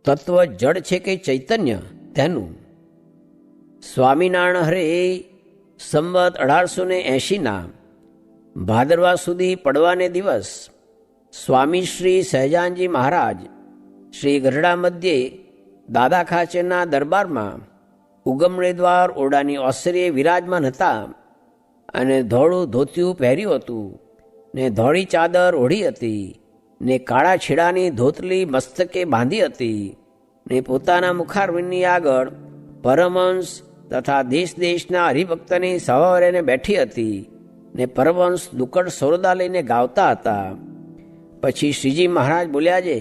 તત્વ જડ છે કે ચૈતન્ય તેનું. સ્વામિનારાયણ હરે સંવત 1880ના ભાદરવા સુધી પડવાને દિવસ સ્વામી શ્રી સહજાનજી મહારાજ શ્રી ગઢડા મધ્યે દાદા ખાચરના દરબારમાં ઉગમણે દ્વાર ઓરડાની ઓસરીએ વિરાજમાન હતા અને ધોળું ધોતિયું પહેર્યું હતું ને ધોળી ચાદર ઓઢી હતી ને કાળા છેડાની ધોતલી મસ્તકે બાંધી હતી ને પોતાના મુખારવિંદની આગળ પરમહંસ તથા દેશ દેશના હરિભક્તની સવારેને બેઠી હતી ને પરમહંસ દુકડ સરોદા લઈને ગાવતા હતા. પછી શ્રીજી મહારાજ બોલ્યા છે,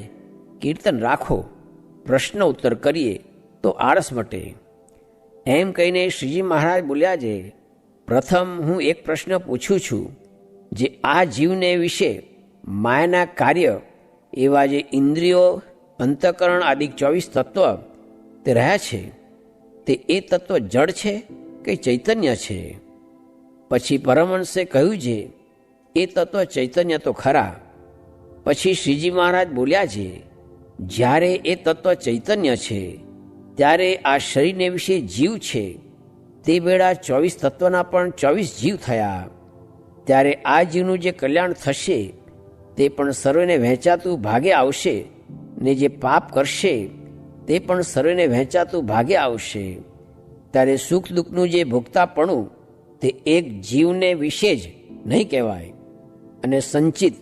કીર્તન રાખો, પ્રશ્ન ઉત્તર કરીએ તો આળસ મટે. એમ કહીને શ્રીજી મહારાજ બોલ્યા છે, પ્રથમ હું એક પ્રશ્ન પૂછું છું. જે આ જીવને વિશે માયાના કાર્ય એવા જે ઇન્દ્રિયો, અંતઃકરણ આદિ 24 તત્વ તે રહ્યા છે, તે એ તત્વ જડ છે કે ચૈતન્ય છે? પછી પરમહંસે કહ્યું છે, એ તત્વ ચૈતન્ય તો ખરા. પછી શ્રીજી મહારાજ બોલ્યા છે, જ્યારે એ તત્વ ચૈતન્ય છે ત્યારે આ શરીરને વિશે જીવ છે તે વેળા 24 તત્વના પણ 24 જીવ થયા. ત્યારે આ જીવનું જે કલ્યાણ થશે તે પણ સર્વેને વહેંચાતું ભાગે આવશે ને જે પાપ કરશે તે પણ સર્વેને વહેંચાતું ભાગે આવશે. ત્યારે સુખ દુઃખનું જે ભોગતાપણું તે એક જીવને વિશે જ નહીં કહેવાય. અને સંચિત,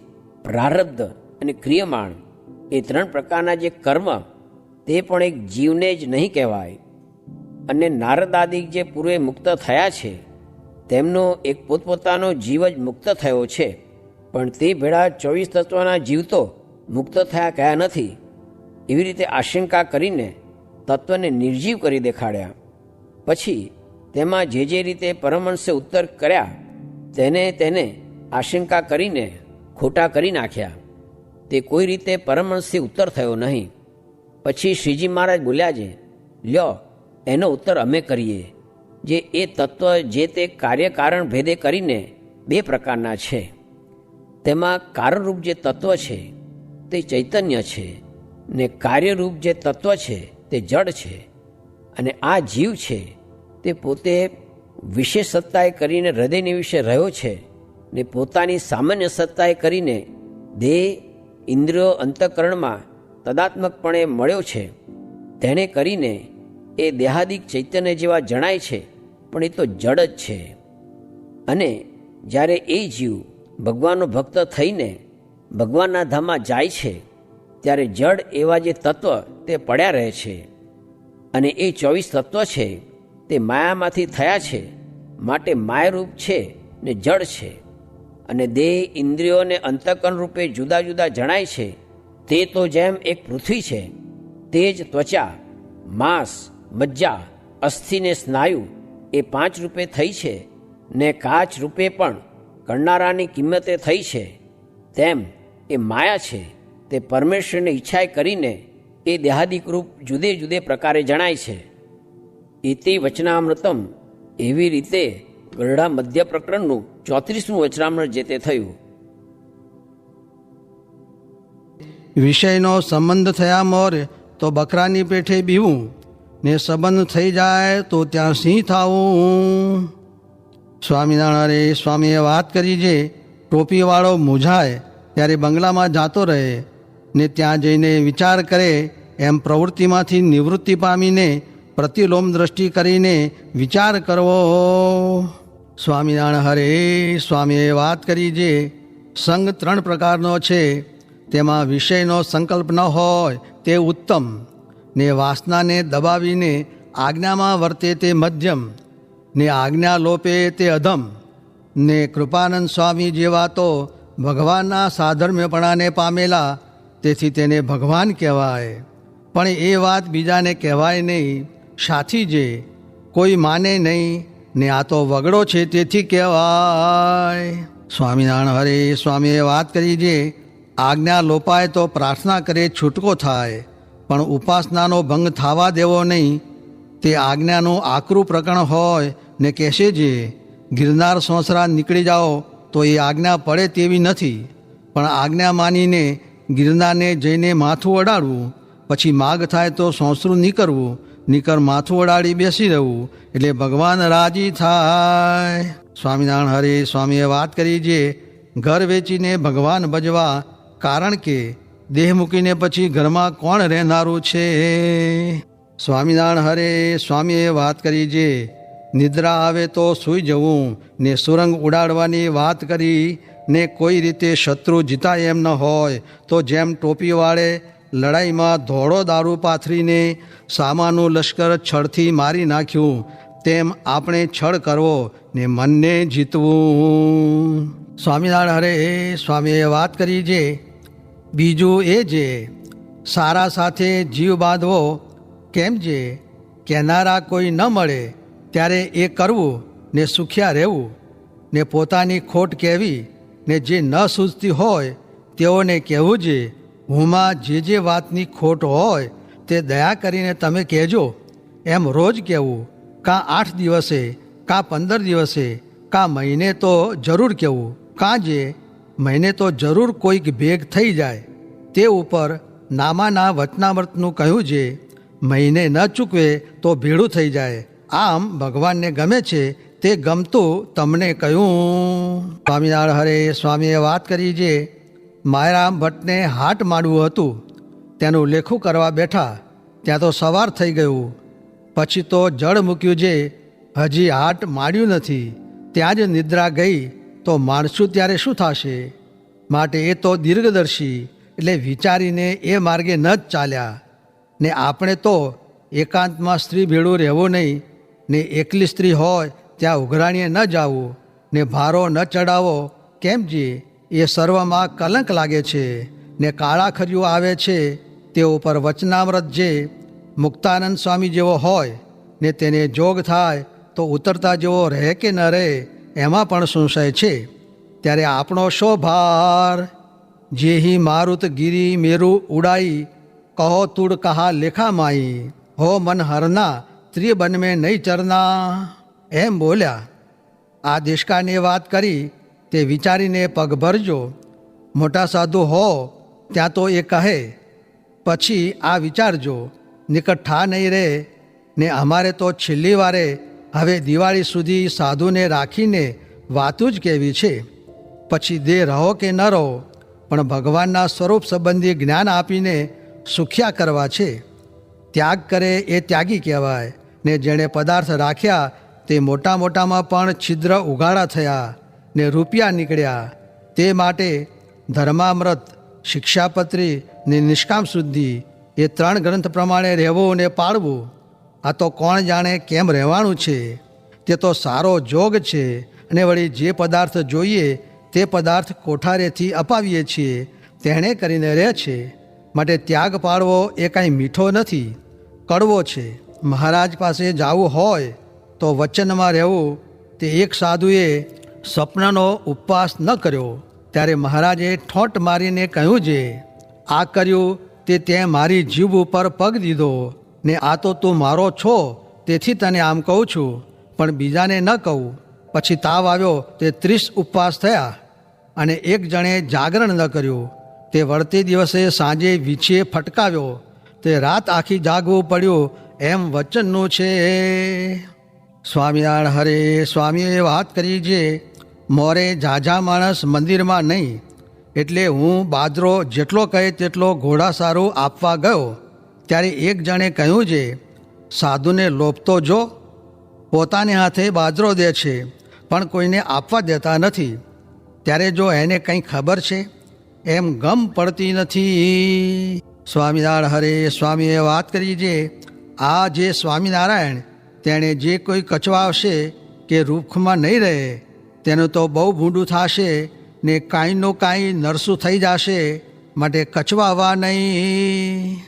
પ્રારબ્ધ અને ક્રિયમાણ એ 3 પ્રકારના જે કર્મ તે પણ એક જીવને જ નહીં કહેવાય. અને નારદાદિક જે પૂર્વે મુક્ત થયા છે તેમનો એક પોતપોતાનો જીવ જ મુક્ત થયો છે, પણ તે ભેળા 24 તત્વના જીવ તો મુક્ત થયા કયા નથી. એવી રીતે આશંકા કરીને તત્વને નિર્જીવ કરી દેખાડ્યા. પછી તેમાં જે રીતે પરમહંસે ઉત્તર કર્યા તેને આશંકા કરીને ખોટા કરી નાખ્યા. તે કોઈ રીતે પરમહંસથી ઉત્તર થયો નહીં. પછી શ્રીજી મહારાજ બોલ્યા છે, લ્યો એનો ઉત્તર અમે કરીએ. જે એ તત્વ જે તે કાર્યકારણ ભેદે કરીને 2 પ્રકારના છે. તેમાં કારણરૂપ જે તત્વ છે તે ચૈતન્ય છે ને કાર્યરૂપ જે તત્વ છે તે જડ છે. અને આ જીવ છે તે પોતે વિશેષ સત્તાએ કરીને હૃદયની વિશે રહ્યો છે ને પોતાની સામાન્ય સત્તાએ કરીને દેહ, ઇન્દ્રિયો, અંતઃકરણમાં તદાત્મકપણે મળ્યો છે. તેણે કરીને એ દેહાદિક ચૈતન્ય જેવા જણાય છે, પણ એ તો જડ જ છે. અને જ્યારે એ જીવ ભગવાનનો ભક્ત થઈને ભગવાનના ધામમાં જાય છે ત્યારે જડ એવા જે તત્વ તે પડ્યા રહે છે. અને એ 24 તત્વ છે તે માયામાંથી થયા છે, માટે માયારૂપ છે ને જડ છે. અને દેહ, ઇન્દ્રિયો અને અંતઃકરણ રૂપે જુદા જુદા જણાય છે. તે તો જેમ એક પૃથ્વી છે તે જ ત્વચા, માંસ, મજ્જા, અસ્થિ ને સ્નાયુ એ 5 રૂપે થઈ છે ને કાચ રૂપે પણ કરનારાની કિંમતે થઈ છે. તેમ એ માયા છે તે પરમેશ્વરની ઈચ્છાએ કરીને એ દેહાદિક રૂપ જુદે જુદે પ્રકારે જણાય છે. ઇતિ વચનામૃતમ. એવી રીતે ગરડા મધ્ય પ્રકરણનું 34મું વચનામૃત જે તે થયું. વિષયનો સંબંધ થયા મોર તો બકરાની પેઠે બીવું, ને સંબંધ થઈ જાય તો ત્યાં સિંહ થાવું. સ્વામિનારાયણ સ્વામીએ વાત કરી છે, ટોપીવાળો મૂંઝાય ત્યારે બંગલામાં જાતો રહે ને ત્યાં જઈને વિચાર કરે, એમ પ્રવૃત્તિમાંથી નિવૃત્તિ પામીને પ્રતિલોમ દ્રષ્ટિ કરીને વિચાર કરવો. સ્વામિનારાયણ હરે સ્વામીએ વાત કરી છે, સંગ 3 પ્રકારનો છે. તેમાં વિષયનો સંકલ્પ ન હોય તે ઉત્તમ, ને વાસનાને દબાવીને આજ્ઞામાં વર્તે તે મધ્યમ, ને આજ્ઞા લોપે તે અધમ. ને કૃપાનંદ સ્વામી જેવા તો ભગવાનના સાધર્મ્યપણાને પામેલા, તેથી તેને ભગવાન કહેવાય. પણ એ વાત બીજાને કહેવાય નહીં. સાથી જે કોઈ માને નહીં, ને આ તો વગડો છે તેથી કહેવાય. સ્વામિનારાયણ હરે સ્વામીએ વાત કરી છે, આજ્ઞા લોપાય તો પ્રાર્થના કરે છૂટકો થાય, પણ ઉપાસનાનો ભંગ થવા દેવો નહીં. તે આજ્ઞાનું આકરું પ્રકરણ હોય ને કહેશે જે ગિરનાર સોંસરા નીકળી જાઓ તો એ આજ્ઞા પડે તેવી નથી, પણ આજ્ઞા માનીને ગિરનારને જઈને માથું અડાડવું પછી માગ થાય તો સોંસરું નીકળવું, નીકર માથું ઓડાડી બેસી રહેવું, એટલે ભગવાન રાજી થાય. સ્વામિનારાયણ હરે સ્વામીએ વાત કરી જે ઘર વેચીને ભગવાન ભજવા, કારણ કે દેહ મૂકીને પછી ઘરમાં કોણ રહેનારું છે. સ્વામિનારાયણ હરે સ્વામીએ વાત કરી જે નિદ્રા આવે તો સૂઈ જવું ને સુરંગ ઉડાડવાની વાત કરી ને કોઈ રીતે શત્રુ જીતાય એમ ન હોય તો જેમ ટોપી વાળે લડાઈમાં ધોળો દારૂ પાથરીને સામાનું લશ્કર છળથી મારી નાખ્યું, તેમ આપણે છળ કરવો ને મનને જીતવું. સ્વામિનારાયણ હરે સ્વામીએ વાત કરી જે બીજું એ જે સારા સાથે જીવ બાંધવો, કેમ જે કહેનારા કોઈ ન મળે ત્યારે એ કરવું ને સુખ્યા રહેવું ને પોતાની ખોટ કહેવી ને જે ન સૂઝતી હોય તેઓને કહેવું જે હુંમાં જે વાતની ખોટ હોય તે દયા કરીને તમે કહેજો, એમ રોજ કહેવું, કાં 8 દિવસે, કાં 15 દિવસે, કાં મહિને તો જરૂર કહેવું, કાં જે મહિને તો જરૂર કોઈક ભેગ થઈ જાય. તે ઉપર નામાના વચનામૃતનું કહ્યું છે, મહિને ન ચૂકવે તો ભેળું થઈ જાય. આમ ભગવાનને ગમે છે તે ગમતું તમને કહ્યું. સ્વામિનારાયણ હરે સ્વામીએ વાત કરી છે માયરામ ભટ્ટને હાટ માંડવું હતું, તેનું લેખું કરવા બેઠા ત્યાં તો સવાર થઈ ગયું. પછી તો જળ મૂક્યું છે, હજી હાટ માંડ્યું નથી, ત્યાં જ નિદ્રા ગઈ તો માણશું ત્યારે શું થશે. માટે એ તો દીર્ઘદર્શી, એટલે વિચારીને એ માર્ગે ન જ ચાલ્યા. ને આપણે તો એકાંતમાં સ્ત્રી ભેળું રહેવું નહીં, ને એકલી સ્ત્રી હોય ત્યાં ઉઘરાણીએ ન જાવું, ને ભારો ન ચડાવો, કેમ જે એ સર્વમાં કલંક લાગે છે. ને કાળા ખર્યું આવે છે તે ઉપર વચનામૃત જે મુક્તાનંદ સ્વામી જેવો હોય ને તેને જોગ થાય તો ઉતરતા જેવો રહે કે ન રહે એમાં પણ સંશય છે. ત્યારે આપણો શો ભાર. જેહી મારુત ગિરી મેરુ ઉડાઈ, કહો તુડ કહા લેખા માઈ, હો મન હરના ત્રિય બન મેં નહીં ચરના. એમ બોલ્યા. આ દેશકાળની વાત કરી તે વિચારીને પગ ભરજો. મોટા સાધુ હો ત્યાં તો એ કહે, પછી આ વિચારજો, નિકટ ઠા નહીં રહે. ને અમારે તો છેલ્લી વારે હવે દિવાળી સુધી સાધુને રાખીને વાતું જ કહેવી છે. પછી દેહ રહો કે ન રહો, પણ ભગવાનના સ્વરૂપ સંબંધી જ્ઞાન આપીને સુખ્યા કરવા છે. ત્યાગ કરે એ ત્યાગી કહેવાય. ને જેણે પદાર્થ રાખ્યા તે મોટા મોટામાં પણ છિદ્ર ઉઘાડા થયા ને રૂપિયા નીકળ્યા. તે માટે ધર્મામૃત, શિક્ષાપત્રી ને નિષ્કામ શુદ્ધિ એ 3 ગ્રંથ પ્રમાણે રહેવું ને પાળવું. આ તો કોણ જાણે કેમ રહેવાનું છે. તે તો સારો જોગ છે. અને વળી જે પદાર્થ જોઈએ તે પદાર્થ કોઠારેથી અપાવીએ છીએ, તેણે કરીને રહે છે. માટે ત્યાગ પાડવો એ કાંઈ મીઠો નથી, કડવો છે. મહારાજ પાસે જવું હોય તો વચનમાં રહેવું. તે એક સાધુએ સ્વપ્નનો ઉપવાસ ન કર્યો, ત્યારે મહારાજે ઠોંટ મારીને કહ્યું છે, આ કર્યું તે મારી જીભ ઉપર પગ દીધો, ને આ તો તું મારો છો તેથી તને આમ કહું છું, પણ બીજાને ન કહું. પછી તાવ આવ્યો તે 30 ઉપવાસ થયા, અને એક જણે જાગરણ ન કર્યું. તે વળતે દિવસે સાંજે વીછીએ ફટકાવ્યો, તે રાત આખી જાગવું પડ્યું, એમ વચનનું છે. સ્વામિનારાયણ હરે સ્વામીએ વાત કરી છે મોરે ઝાઝા માણસ મંદિરમાં નહીં, એટલે હું બાજરો જેટલો કહે તેટલો ઘોડાસારું આપવા ગયો. ત્યારે એક જણે કહ્યું છે, સાધુને લોભતો જો, પોતાને હાથે બાજરો દે છે પણ કોઈને આપવા દેતા નથી. ત્યારે જો એને કંઈ ખબર છે એમ ગમ પડતી નથી. સ્વામિનારાયણ હરે સ્વામીએ વાત કરી છે આ જે સ્વામિનારાયણ તેણે જે કોઈ કચવાવશે કે રૂખમાં નહીં રહે તેનું તો બહુ ભૂંડું થશે ને કાંઈનું કાંઈ નરસું થઈ જશે. માટે કચવાવા નહીં.